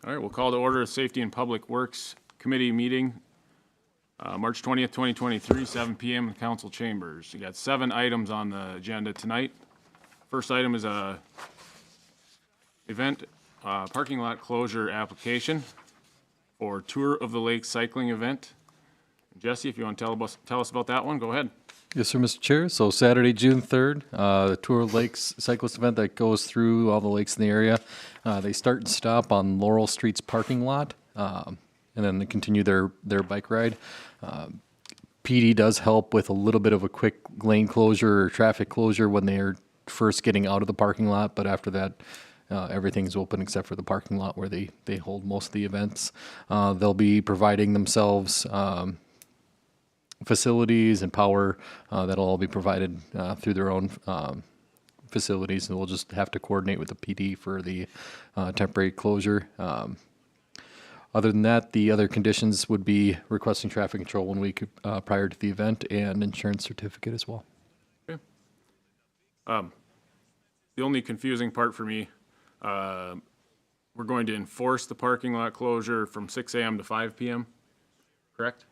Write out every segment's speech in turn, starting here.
All right, we'll call to order a Safety and Public Works Committee meeting, March 20th, 2023, 7 p.m. in the council chambers. You got 7 items on the agenda tonight. First item is a event parking lot closure application for Tour of the Lake cycling event. Jesse, if you want to tell us about that one, go ahead. Yes, sir, Mr. Chair. So Saturday, June 3rd, the Tour of Lakes cyclist event that goes through all the lakes in the area. They start and stop on Laurel Street's parking lot, and then they continue their bike ride. PD does help with a little bit of a quick lane closure or traffic closure when they are first getting out of the parking lot, but after that, everything's open except for the parking lot where they hold most of the events. They'll be providing themselves facilities and power that'll all be provided through their own facilities, and we'll just have to coordinate with the PD for the temporary closure. Other than that, the other conditions would be requesting traffic control 1 week prior to the event and insurance certificate as well. Okay. The only confusing part for me, we're going to enforce the parking lot closure from 6 a.m. to 5 p.m., correct?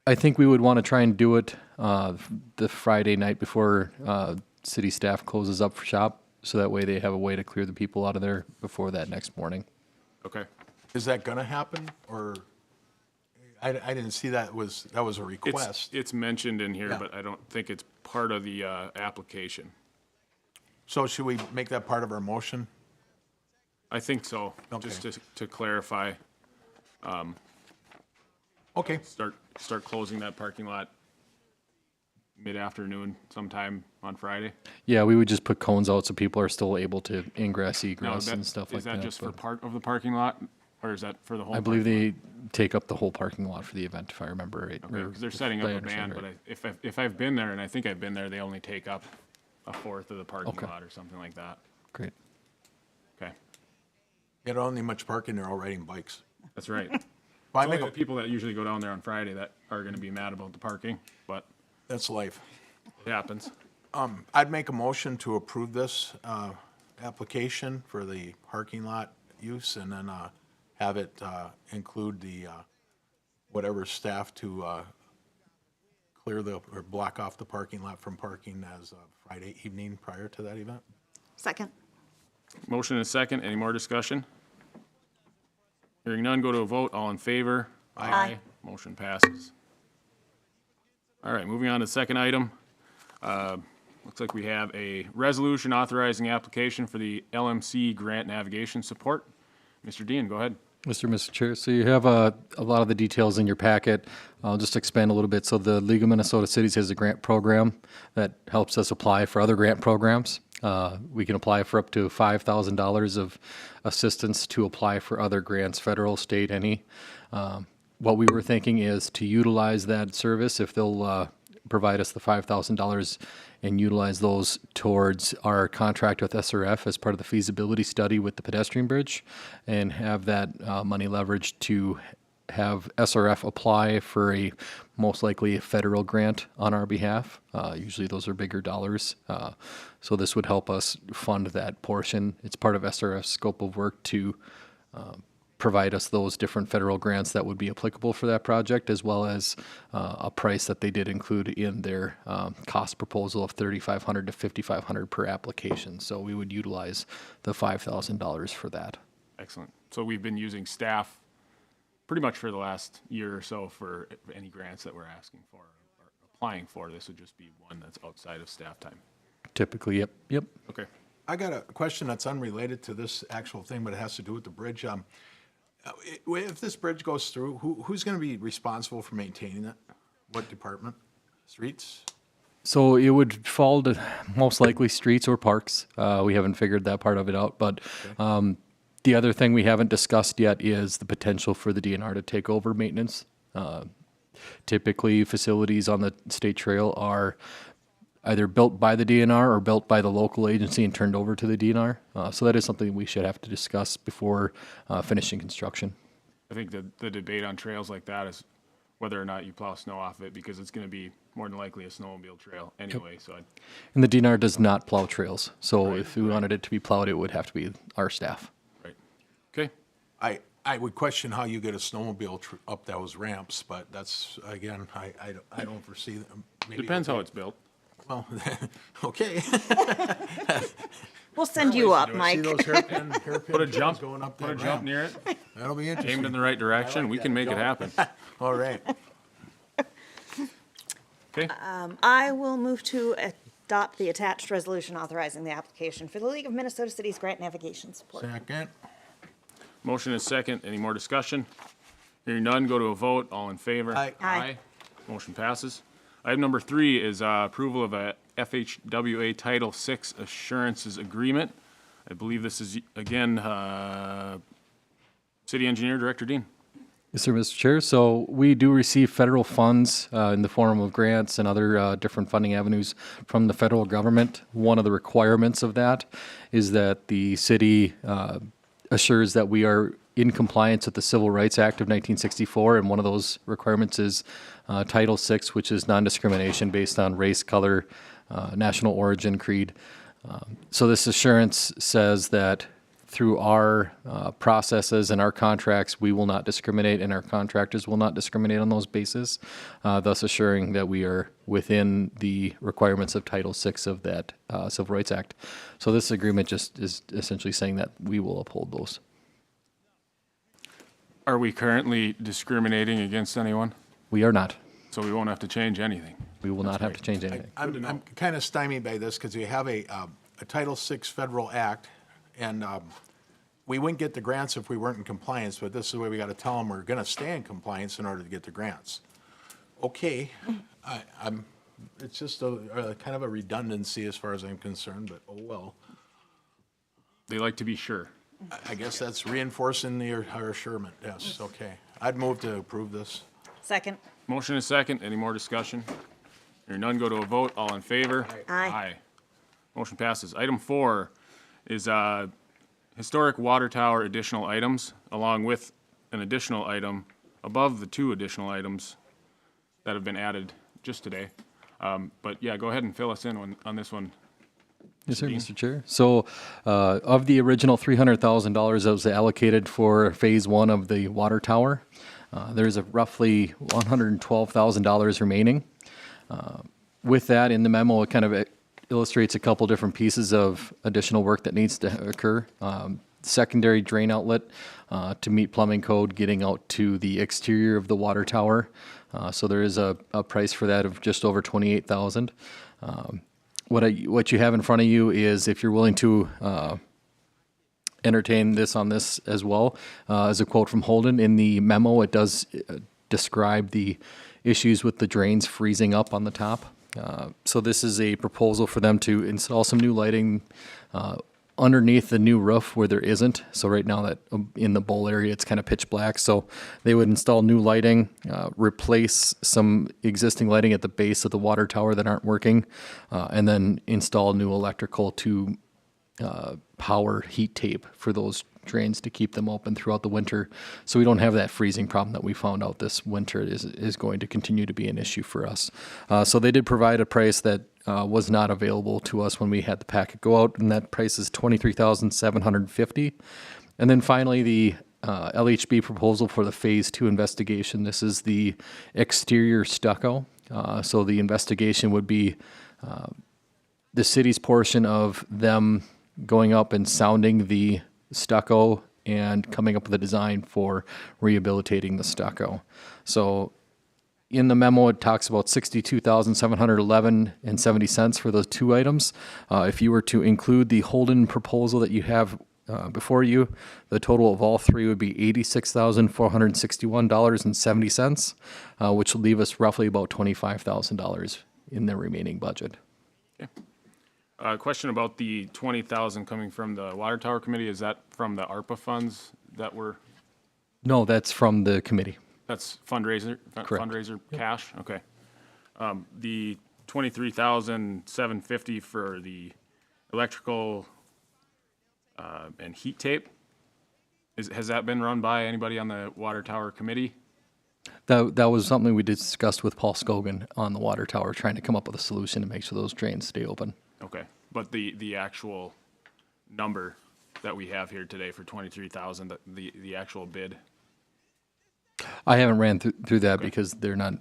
I think we would want to try and do it the Friday night before city staff closes up for shop, so that way they have a way to clear the people out of there before that next morning. Okay. Is that going to happen, or I didn't see that was a request? It's mentioned in here, Yeah. but I don't think it's part of the application. So should we make that part of our motion? I think so, Okay. just to clarify, Okay. start closing that parking lot mid-afternoon sometime on Friday. Yeah, we would just put cones out so people are still able to ingress, egress, Now, and stuff like is that. that just for but part of the parking lot, or is that for the whole? I believe parking they take up the whole parking lot for the event, if I remember right. lot? Okay, or because they're if setting up I a understand band, right. but if I've been there, and I think I've been there, they only take up a fourth of the parking Okay. lot or something like that. Great. Okay, You don't need much parking, they're all riding bikes. that's right. Well, I Only make the a, people that usually go down there on Friday that are going to be mad about the parking, but that's life. it happens. I'd make a motion to approve this application for the parking lot use, and then have it include the whatever staff to clear or block off the parking lot from parking as Friday evening prior to that event. Second. Motion and a second. Any more discussion? Hearing none, go to a vote. All in favor? Aye. Motion passes. All right, moving on to the second item. Looks like we have a resolution authorizing application for the LMC grant navigation support. Mr. Dean, go ahead. Mr. Chair, so you have a lot of the details in your packet. I'll just expand a little bit. So the League of Minnesota Cities has a grant program that helps us apply for other grant programs. We can apply for up to $5,000 of assistance to apply for other grants, federal, state, any. What we were thinking is to utilize that service, if they'll provide us the $5,000 and utilize those towards our contract with SRF as part of the feasibility study with the pedestrian bridge, and have that money leveraged to have SRF apply for a most likely a federal grant on our behalf. Usually those are bigger dollars. So this would help us fund that portion. It's part of SRF's scope of work to provide us those different federal grants that would be applicable for that project, as well as a price that they did include in their cost proposal of $3,500 to $5,500 per application. So we would utilize the $5,000 for that. Excellent. So we've been using staff pretty much for the last year or so for any grants that we're asking for or applying for. This would just be one that's outside of staff time. Typically, yep. Okay. I got a question that's unrelated to this actual thing, but it has to do with the bridge. If this bridge goes through, who's going to be responsible for maintaining it? What department? Streets? So it would fall to most likely streets or parks. We haven't figured that part of it out, but the other thing we haven't discussed yet is the potential for the DNR to take over maintenance. Typically, facilities on the state trail are either built by the DNR or built by the local agency and turned over to the DNR. So that is something we should have to discuss before finishing construction. I think the debate on trails like that is whether or not you plow snow off it, because it's going to be more than likely a snowmobile trail anyway. So And the DNR does not plow trails. So if we wanted it to be plowed, it would have to be our staff. right. Okay, I would question how you get a snowmobile up those ramps, but that's, again, I don't foresee them. Maybe depends how it'll it's built. be- Well, okay. We'll send you up, See Mike. those hairpin Put a trails jump, going up put a that jump ramp? near it, That'll be aimed interesting. in the right direction, we can make it happen. All right. Okay, I will move to adopt the attached resolution authorizing the application for the League of Minnesota Cities Grant Navigation Support. Second. motion is second. Any more discussion? Hearing none, go to a vote. All in favor? Aye. Aye. Motion passes. Item number 3 is approval of a FHWA Title VI Assurances Agreement. I believe this is, again, City Engineer, Director Dean. Yes, sir, Mr. Chair. So we do receive federal funds in the form of grants and other different funding avenues from the federal government. One of the requirements of that is that the city assures that we are in compliance with the Civil Rights Act of 1964, and one of those requirements is Title VI, which is non-discrimination based on race, color, national origin, creed. So this assurance says that through our processes and our contracts, we will not discriminate, and our contractors will not discriminate on those bases, thus assuring that we are within the requirements of Title VI of that Civil Rights Act. So this agreement just is essentially saying that we will uphold those. Are we currently discriminating against anyone? We are not. So we won't have to change anything. We will not have to change anything. I'm kind of stymied by this because we have a Title VI federal act, and we wouldn't get the grants if we weren't in compliance, but this is the way we got to tell them we're going to stay in compliance in order to get the grants. Okay, it's just a kind of a redundancy as far as I'm concerned, but oh well. They like to be sure. I guess that's reinforcing our assurement, yes, okay. I'd move to approve this. Second. Motion is second. Any more discussion? Hearing none, go to a vote. All in favor? Aye. Motion passes. Item 4 is historic water tower additional items, along with an additional item above the 2 additional items that have been added just today. But yeah, go ahead and fill us in on this one. Yes, sir, Mr. Chair. So, of the original $300,000 that was allocated for Phase 1 of the water tower, there's a roughly $112,000 remaining. With that, in the memo, it kind of illustrates a couple different pieces of additional work that needs to occur. Secondary drain outlet to meet plumbing code, getting out to the exterior of the water tower. So there is a price for that of just over $28,000. What you have in front of you is, if you're willing to entertain this on this as well, is a quote from Holden. In the memo, it does describe the issues with the drains freezing up on the top. So this is a proposal for them to install some new lighting underneath the new roof where there isn't. So right now that in the bowl area, it's kind of pitch black. So they would install new lighting, replace some existing lighting at the base of the water tower that aren't working, and then install new electrical to power heat tape for those drains to keep them open throughout the winter. So we don't have that freezing problem that we found out this winter is going to continue to be an issue for us. So they did provide a price that was not available to us when we had the packet go out, and that price is $23,750. And then finally, the LHB proposal for the Phase 2 investigation. This is the exterior stucco. So the investigation would be the city's portion of them going up and sounding the stucco and coming up with a design for rehabilitating the stucco. So in the memo, it talks about $62,711.70 for those 2 items. If you were to include the Holden proposal that you have before you, the total of all 3 would be $86,461.70, which will leave us roughly about $25,000 in the remaining budget. Question about the 20,000 coming from the water tower committee. Is that from the ARPA funds that were, No, that's from the committee. that's fundraiser cash? Okay. The 23,750 for the electrical and heat tape, has that been run by anybody on the water tower committee? That was something we discussed with Paul Scogan on the water tower, trying to come up with a solution to make sure those drains stay open. Okay, but the actual number that we have here today for 23,000, the actual bid? I haven't ran through that because they're not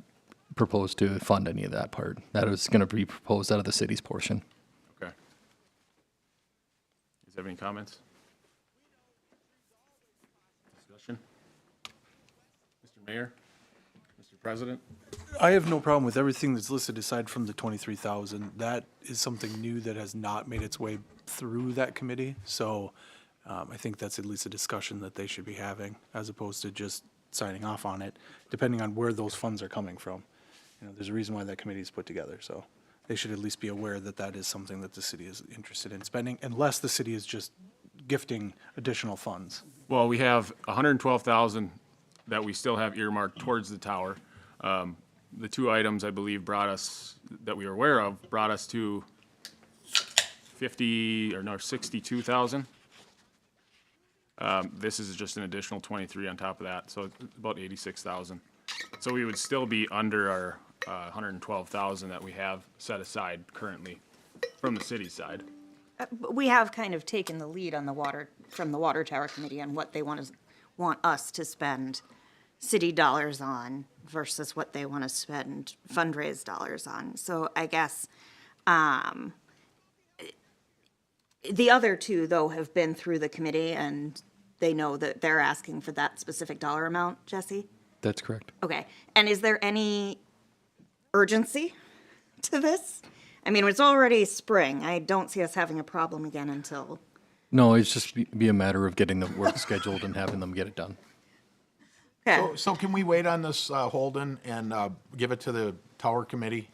proposed to fund any of that part. That is going to be proposed out of the city's portion. Okay. Does have any comments? Discussion? Mr. Mayor? Mr. President? I have no problem with everything that's listed aside from the 23,000. That is something new that has not made its way through that committee. So I think that's at least a discussion that they should be having as opposed to just signing off on it, depending on where those funds are coming from. You know, there's a reason why that committee is put together. So they should at least be aware that that is something that the city is interested in spending, unless the city is just gifting additional funds. Well, we have 112,000 that we still have earmarked towards the tower. The two items I believe that we were aware of, brought us to 62,000. This is just an additional 23 on top of that, so it's about 86,000. So we would still be under our 112,000 that we have set aside currently from the city side. But we have kind of taken the lead on from the Water Tower Committee on what they want us to spend city dollars on versus what they want to spend fundraise dollars on. So I guess the other two, though, have been through the committee and they know that they're asking for that specific dollar amount, Jesse? That's correct. Okay. And is there any urgency to this? I mean, it's already spring. I don't see us having a problem again until. No, it's just be a matter of getting the work scheduled and having them get it done. Okay. So can we wait on this, Holden, and give it to the Tower Committee?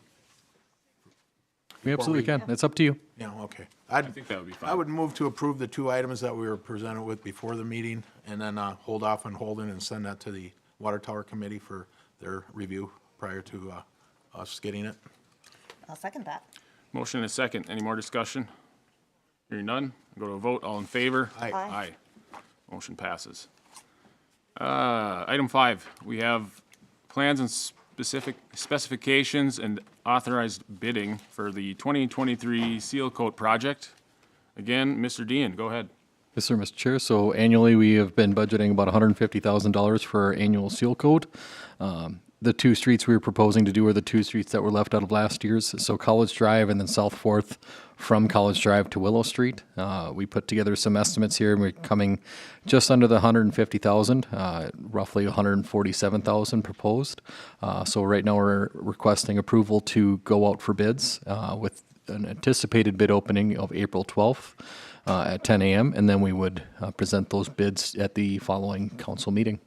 We absolutely can. It's up to you. Yeah, okay. I think that would be fine. I would move to approve the two items that we were presented with before the meeting, and then hold off on Holden and send that to the Water Tower Committee for their review prior to us getting it. I'll second that. Motion and a second. Any more discussion? Hearing none, go to a vote. All in favor? Aye. Aye. Motion passes. Item 5, we have plans and specifications and authorized bidding for the 2023 seal coat project. Again, Mr. Dean, go ahead. Yes, sir, Mr. Chair. So annually, we have been budgeting about $150,000 for our annual seal coat. The two streets we were proposing to do are the two streets that were left out of last year's. So College Drive and then South Fourth from College Drive to Willow Street. We put together some estimates here, and we're coming just under the 150,000, roughly 147,000 proposed. So right now we're requesting approval to go out for bids with an anticipated bid opening of April 12th at 10 a.m. And then we would present those bids at the following council meeting.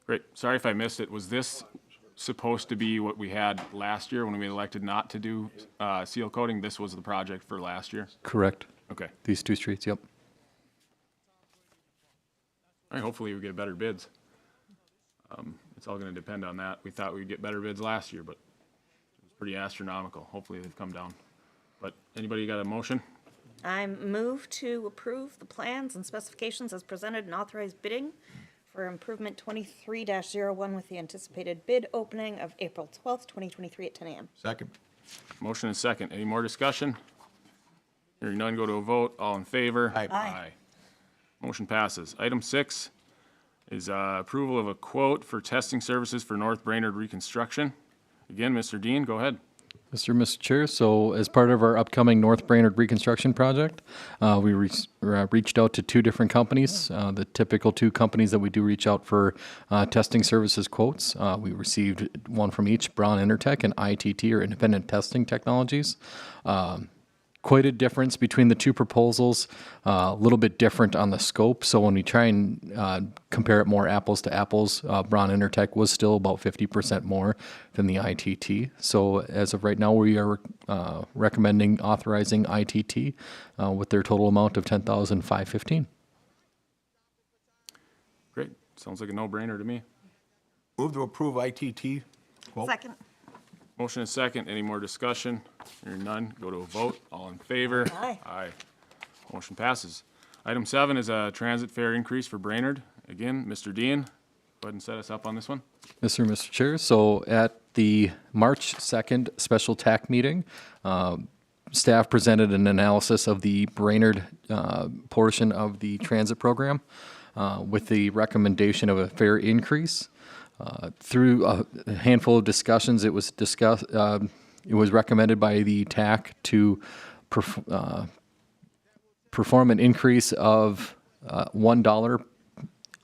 Great. Sorry if I missed it. Was this supposed to be what we had last year when we elected not to do seal coating? This was the project for last year? Correct. Okay. These two streets, yep. All right, hopefully we get better bids. It's all going to depend on that. We thought we'd get better bids last year, but it was pretty astronomical. Hopefully they've come down. But anybody got a motion? I move to approve the plans and specifications as presented and authorized bidding for improvement 23-01 with the anticipated bid opening of April 12th, 2023 at 10 a.m. Second. Motion and second. Any more discussion? Hearing none, go to a vote. All in favor? Aye. Aye. Motion passes. Item 6 is approval of a quote for testing services for North Brainerd reconstruction. Again, Mr. Dean, go ahead. Mr. Chair, so as part of our upcoming North Brainerd reconstruction project, we reached out to two different companies, the typical two companies that we do reach out for testing services quotes. We received one from each, Braun Intertech and ITT, or Independent Testing Technologies. Quite a difference between the two proposals, a little bit different on the scope. So when we try and compare it more apples to apples, Braun Intertech was still about 50% more than the ITT. So as of right now, we are recommending authorizing ITT with their total amount of $10,515. Great. Sounds like a no-brainer to me. Move to approve ITT. Quote. Second. Motion and second. Any more discussion? Hearing none, go to a vote. All in favor? Aye. Aye. Motion passes. Item 7 is a transit fare increase for Brainerd. Again, Mr. Dean, go ahead and set us up on this one. Yes, sir, Mr. Chair. So at the March 2nd special TAC meeting, Staff presented an analysis of the Brainerd portion of the transit program with the recommendation of a fare increase. Through a handful of discussions, it was recommended by the TAC to perform an increase of $1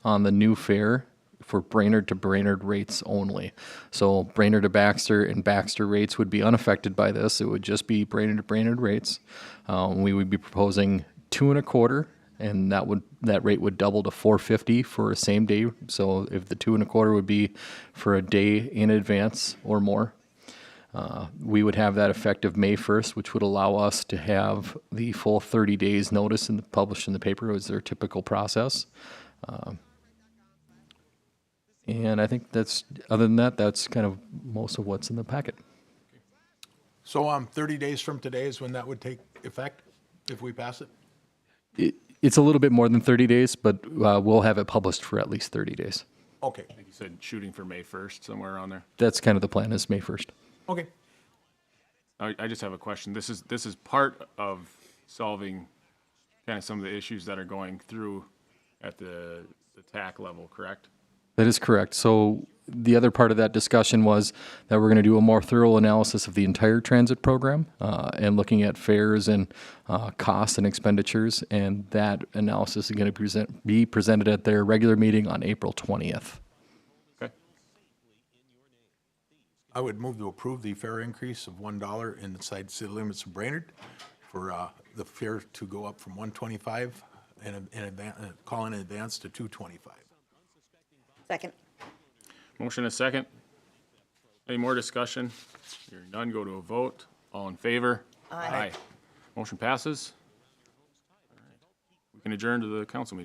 on the new fare for Brainerd to Brainerd rates only. So Brainerd to Baxter and Baxter rates would be unaffected by this. It would just be Brainerd to Brainerd rates. We would be proposing 2 1/4, and that rate would double to $4.50 for a same day. So if the 2 1/4 would be for a day in advance or more. We would have that effective May 1st, which would allow us to have the full 30 days notice and published in the paper as their typical process. And I think other than that, that's kind of most of what's in the packet. So 30 days from today is when that would take effect, if we pass it? It's a little bit more than 30 days, but we'll have it published for at least 30 days. Okay, You said shooting for May 1st, somewhere around there. That's kind of the plan, is May 1st. okay. I just have a question. This is part of solving kind of some of the issues that are going through at the TAC level, correct? That is correct. So the other part of that discussion was that we're going to do a more thorough analysis of the entire transit program and looking at fares and costs and expenditures. And that analysis is going to be presented at their regular meeting on April 20th. Okay. I would move to approve the fare increase of $1 inside city limits of Brainerd for the fare to go up from $1.25 and call in advance to $2.25. Second. Motion and a second. Any more discussion? Hearing none, go to a vote. All in favor? Aye. Motion passes. All right. We can adjourn to the council meeting.